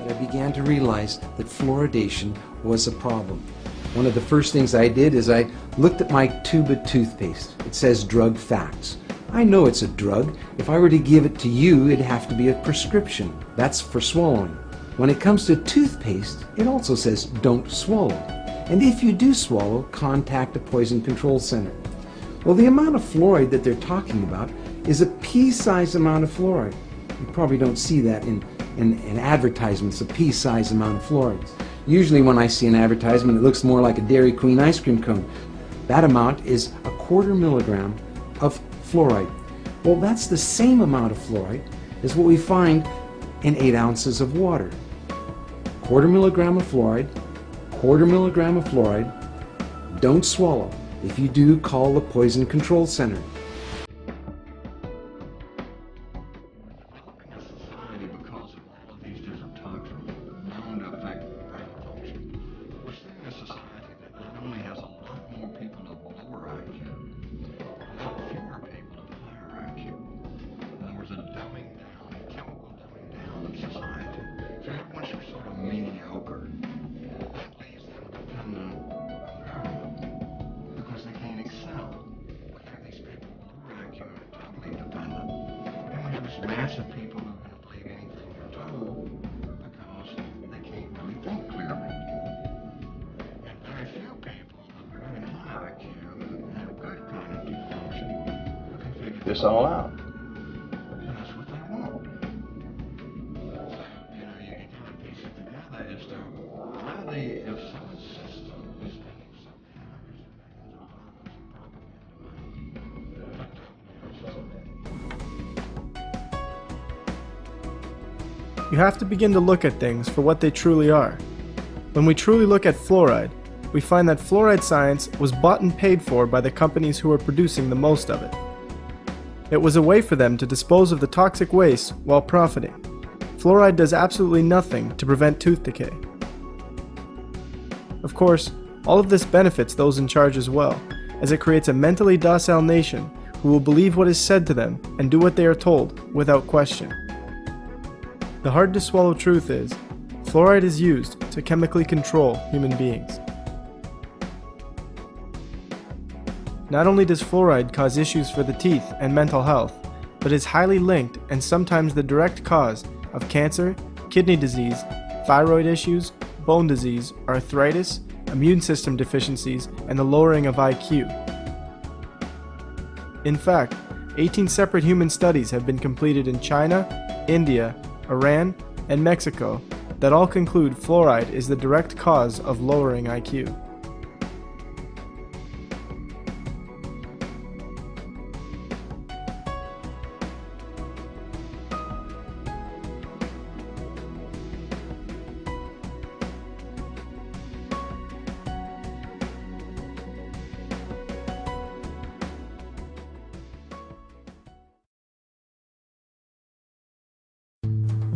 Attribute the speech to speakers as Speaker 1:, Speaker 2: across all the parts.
Speaker 1: that I began to realize that fluoridation was a problem. One of the first things I did is I looked at my tube of toothpaste. It says drug facts. I know it's a drug. If I were to give it to you, it'd have to be a prescription. That's for swallowing. When it comes to toothpaste, it also says don't swallow. And if you do swallow, contact a poison control center. Well, the amount of fluoride that they're talking about is a pea-sized amount of fluoride. You probably don't see that in advertisements, a pea-sized amount of fluoride. Usually when I see an advertisement, it looks more like a Dairy Queen ice cream cone. That amount is 1/4 milligram of fluoride. Well, that's the same amount of fluoride as what we find in 8 ounces of water. 1/4 milligram of fluoride, 1/4 milligram of fluoride. Don't swallow. If you do, call the Poison Control Center.
Speaker 2: Massive people who can't believe anything they're told because they can't really think clearly. And very few people with very high IQ and have good cognitive function who can figure this all out. And that's what they want. You know, you can kind of piece it together as to why if someone's system is spending so
Speaker 3: You have to begin to look at things for what they truly are. When we truly look at fluoride, we find that fluoride science was bought and paid for by the companies who are producing the most of it. It was a way for them to dispose of the toxic waste while profiting. Fluoride does absolutely nothing to prevent tooth decay. Of course, all of this benefits those in charge as well, as it creates a mentally docile nation who will believe what is said to them and do what they are told without question. The hard-to-swallow truth is, fluoride is used to chemically control human beings. Not only does fluoride cause issues for the teeth and mental health, but is highly linked and sometimes the direct cause of cancer, kidney disease, thyroid issues, bone disease, arthritis, immune system deficiencies, and the lowering of IQ. In fact, 18 separate human studies have been completed in China, India, Iran, and Mexico that all conclude fluoride is the direct cause of lowering IQ.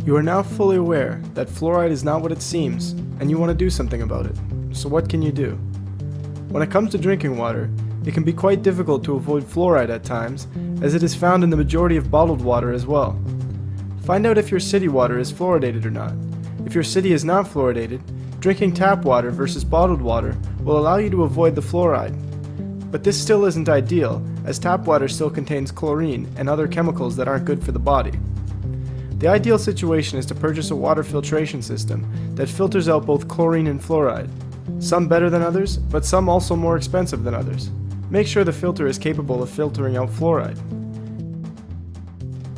Speaker 3: You are now fully aware that fluoride is not what it seems, and you want to do something about it. So what can you do? When it comes to drinking water, it can be quite difficult to avoid fluoride at times, as it is found in the majority of bottled water as well. Find out if your city water is fluoridated or not. If your city is not fluoridated, drinking tap water versus bottled water will allow you to avoid the fluoride. But this still isn't ideal, as tap water still contains chlorine and other chemicals that aren't good for the body. The ideal situation is to purchase a water filtration system that filters out both chlorine and fluoride. Some better than others, but some also more expensive than others. Make sure the filter is capable of filtering out fluoride.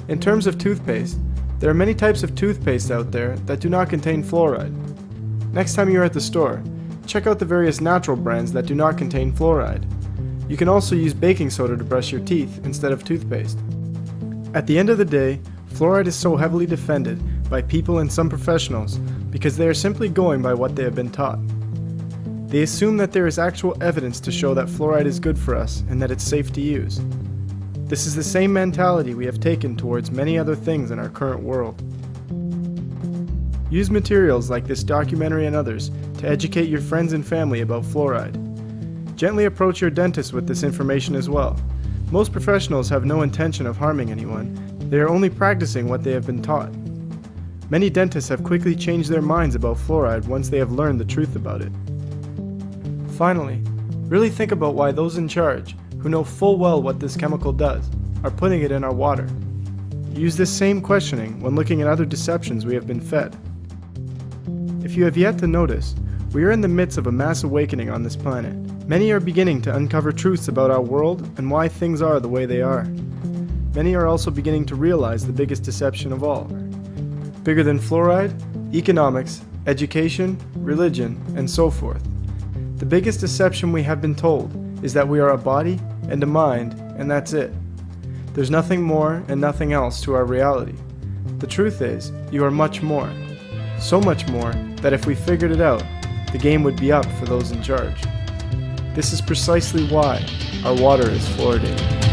Speaker 3: In terms of toothpaste, there are many types of toothpaste out there that do not contain fluoride. Next time you're at the store, check out the various natural brands that do not contain fluoride. You can also use baking soda to brush your teeth instead of toothpaste. At the end of the day, fluoride is so heavily defended by people and some professionals because they are simply going by what they have been taught. They assume that there is actual evidence to show that fluoride is good for us and that it's safe to use. This is the same mentality we have taken towards many other things in our current world. Use materials like this documentary and others to educate your friends and family about fluoride. Gently approach your dentist with this information as well. Most professionals have no intention of harming anyone. They are only practicing what they have been taught. Many dentists have quickly changed their minds about fluoride once they have learned the truth about it. Finally, really think about why those in charge, who know full well what this chemical does, are putting it in our water. Use this same questioning when looking at other deceptions we have been fed. If you have yet to notice, we are in the midst of a mass awakening on this planet. Many are beginning to uncover truths about our world and why things are the way they are. Many are also beginning to realize the biggest deception of all. Bigger than fluoride, economics, education, religion, and so forth. The biggest deception we have been told is that we are a body and a mind, and that's it. There's nothing more and nothing else to our reality. The truth is, you are much more. So much more that if we figured it out, the game would be up for those in charge. This is precisely why our water is fluoridated.